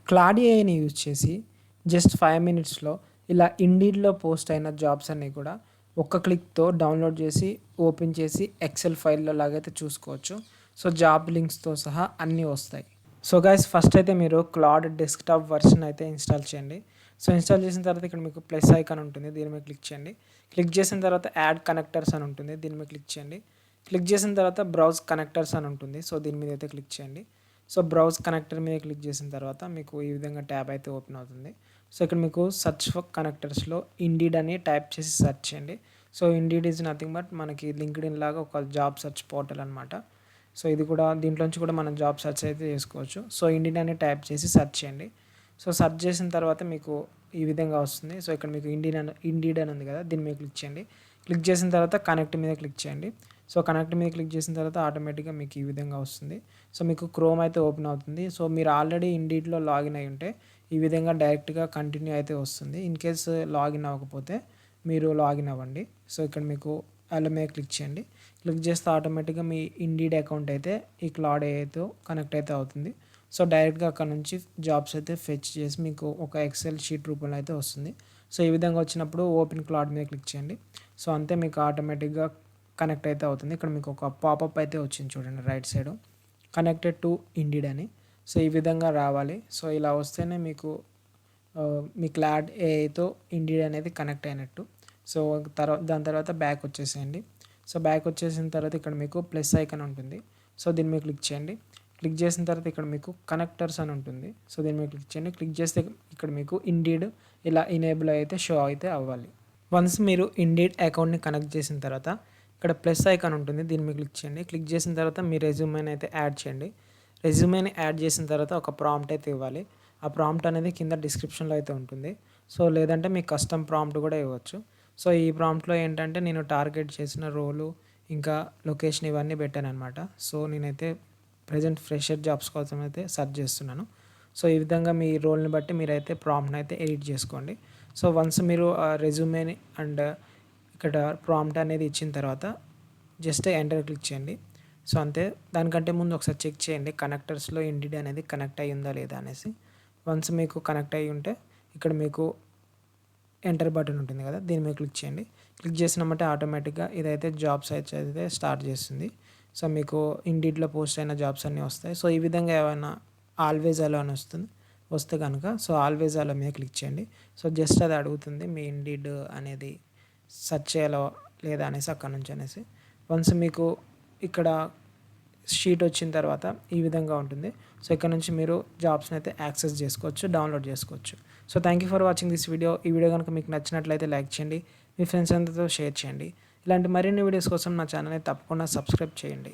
Claude ఏఐని use చేసి just 5 మినిట్స్‌లో ఇలా ఇండీడ్‌లో పోస్ట్ అయిన జాబ్స్ అన్నీ కూడా ఒక్క క్లిక్‌తో డౌన్‌లోడ్ చేసి, ఓపెన్ చేసి ఎక్సెల్ ఫైల్‌లో లాగైతే చూసుకోవచ్చు. సో, జాబ్ లింక్స్‌తో సహా అన్నీ వస్తాయి. సో, గైస్ ఫస్ట్ అయితే మీరు క్లాడ్ డెస్క్‌టాప్ వెర్షన్ అయితే ఇన్‌స్టాల్ చేయండి. సో, ఇన్‌స్టాల్ చేసిన తర్వాత ఇక్కడ మీకు ప్లస్ ఐకాన్ ఉంటుంది. దీని మీద క్లిక్ చేయండి. క్లిక్ చేసిన తర్వాత యాడ్ కనెక్టర్స్ అని ఉంటుంది. దీని మీద క్లిక్ చేయండి. క్లిక్ చేసిన తర్వాత బ్రౌజ్ కనెక్టర్స్ అని ఉంటుంది. సో, దీని మీద అయితే క్లిక్ చేయండి. సో, బ్రౌజ్ కనెక్టర్ మీద క్లిక్ చేసిన తర్వాత మీకు ఈ విధంగా ట్యాబ్ అయితే ఓపెన్ అవుతుంది. సో, ఇక్కడ మీకు సెర్చ్ ఫర్ కనెక్టర్స్‌లో ఇండీడ్ అని టైప్ చేసి సెర్చ్ చేయండి. So, indeed is nothing but మనకి లింక్డ్ఇన్ లాగా ఒక జాబ్ సెర్చ్ పోర్టల్ అనమాట. సో, ఇది కూడా దీంట్లోంచి కూడా మనం జాబ్ సెర్చ్ అయితే చేసుకోవచ్చు. సో, ఇండీడ్ అని టైప్ చేసి సెర్చ్ చేయండి. సో, సెర్చ్ చేసిన తర్వాత మీకు ఈ విధంగా వస్తుంది. సో, ఇక్కడ మీకు ఇండీడ్ అని ఉంది కదా! దీని మీద క్లిక్ చేయండి. క్లిక్ చేసిన తర్వాత కనెక్ట్ మీద క్లిక్ చేయండి. సో, కనెక్ట్ మీద క్లిక్ చేసిన తర్వాత ఆటోమేటిక్‌గా మీకు ఈ విధంగా వస్తుంది. సో, మీకు క్రోమ్ అయితే ఓపెన్ అవుతుంది. సో, మీరు ఆల్రెడీ ఇండీడ్‌లో లాగిన్ అయ్యి ఉంటే ఈ విధంగా డైరెక్ట్‌గా కంటిన్యూ అయితే వస్తుంది. ఇన్ కేస్ లాగిన్ అవ్వకపోతే మీరు లాగిన్ అవ్వండి. సో, ఇక్కడ మీకు అలో మీద క్లిక్ చేయండి. క్లిక్ చేస్తే ఆటోమేటిక్‌గా మీ ఇండీడ్ అకౌంట్ అయితే ఈ క్లాడ్ ఏఐతో కనెక్ట్ అయితే అవుతుంది. సో, డైరెక్ట్‌గా అక్కడ నుంచి జాబ్స్ అయితే ఫెచ్ చేసి మీకు ఒక ఎక్సెల్ షీట్ రూపంలో అయితే వస్తుంది. సో, ఈ విధంగా వచ్చినప్పుడు ఓపెన్ క్లాడ్ మీద క్లిక్ చేయండి. సో, అంతే మీకు ఆటోమేటిక్‌గా కనెక్ట్ అయితే అవుతుంది. ఇక్కడ మీకు ఒక పాపప్ అయితే వచ్చింది చూడండి right side. Connected to indeed అని. సో, ఈ విధంగా రావాలి. సో, ఇలా వస్తేనే మీకు మీ క్లాడ్ ఏఐతో ఇండీడ్ అనేది కనెక్ట్ అయినట్టు. సో, దాని తర్వాత బ్యాక్ వచ్చేసేయండి. సో, బ్యాక్ వచ్చేసిన తర్వాత ఇక్కడ మీకు ప్లస్ ఐకాన్ ఉంటుంది. సో, దీని మీద క్లిక్ చేయండి. క్లిక్ చేసిన తర్వాత ఇక్కడ మీకు కనెక్టర్స్ అని ఉంటుంది. సో, దీని మీద క్లిక్ చేయండి. క్లిక్ చేస్తే ఇక్కడ మీకు ఇండీడ్ ఇలా ఎనేబుల్ అయితే షో అయితే అవ్వాలి. వన్స్ మీరు ఇండీడ్ అకౌంట్‌ని కనెక్ట్ చేసిన తర్వాత ఇక్కడ ప్లస్ ఐకాన్ ఉంటుంది. దీని మీద క్లిక్ చేయండి. క్లిక్ చేసిన తర్వాత మీ రెజ్యూమేని అయితే యాడ్ చేయండి. రెజ్యూమేని యాడ్ చేసిన తర్వాత ఒక ప్రాంప్ట్ అయితే ఇవ్వాలి. ఆ ప్రాంప్ట్ అనేది కింద డిస్క్రిప్షన్‌లో అయితే ఉంటుంది. సో, లేదంటే మీ కస్టమ్ ప్రాంప్ట్ కూడా ఇవ్వచ్చు. సో, ఈ ప్రాంప్ట్‌లో ఏంటంటే నేను టార్గెట్ చేసిన రోలు, ఇంకా లొకేషన్ ఇవన్నీ పెట్టాననమాట. సో, నేనైతే ప్రెజెంట్ ఫ్రెషర్ జాబ్స్ కోసం అయితే సెర్చ్ చేస్తున్నాను. సో, ఈ విధంగా మీ రోల్‌ని బట్టి మీరైతే ప్రాంప్ట్‌ని అయితే ఎడిట్ చేసుకోండి. సో, వన్స్ మీరు రెజ్యూమేని అండ్ ఇక్కడ ప్రాంప్ట్ అనేది ఇచ్చిన తర్వాత జస్ట్ ఎంటర్ క్లిక్ చేయండి. సో, అంతే. దానికంటే ముందు ఒకసారి చెక్ చేయండి కనెక్టర్స్‌లో ఇండీడ్ అనేది కనెక్ట్ అయ్యిందా లేదా అనేసి. వన్స్ మీకు కనెక్ట్ అయ్యి ఉంటే ఇక్కడ మీకు ఎంటర్ బటన్ ఉంటుంది కదా! దీని మీద క్లిక్ చేయండి. క్లిక్ చేసినామంటే ఆటోమేటిక్‌గా ఇదైతే జాబ్ సర్చ్ అయితే స్టార్ట్ చేస్తుంది. సో, మీకు ఇండీడ్‌లో పోస్ట్ అయిన జాబ్స్ అన్నీ వస్తాయి. సో, ఈ విధంగా ఏమైనా ఆల్వేస్ అలో అని వస్తే కనుక సో, ఆల్వేస్ అలో మీద క్లిక్ చేయండి. సో, జస్ట్ అది అడుగుతుంది మీ ఇండీడ్ అనేది సెర్చ్ చేయాలో లేదా అనేసి అక్కడ నుంచి అనేసి. వన్స్ మీకు ఇక్కడ షీట్ వచ్చిన తర్వాత ఈ విధంగా ఉంటుంది. సో, ఇక్కడ నుంచి మీరు జాబ్స్‌ని అయితే యాక్సెస్ చేసుకోవచ్చు, డౌన్లోడ్ చేసుకోవచ్చు. So, thank you for watching this video. ఈ వీడియో కనుక మీకు నచ్చినట్లయితే లైక్ చేయండి. మీ ఫ్రెండ్స్ అందరితో షేర్ చేయండి. ఇలాంటి మరిన్ని వీడియోస్ కోసం నా ఛానల్‌ని తప్పకుండా సబ్స్క్రైబ్ చేయండి.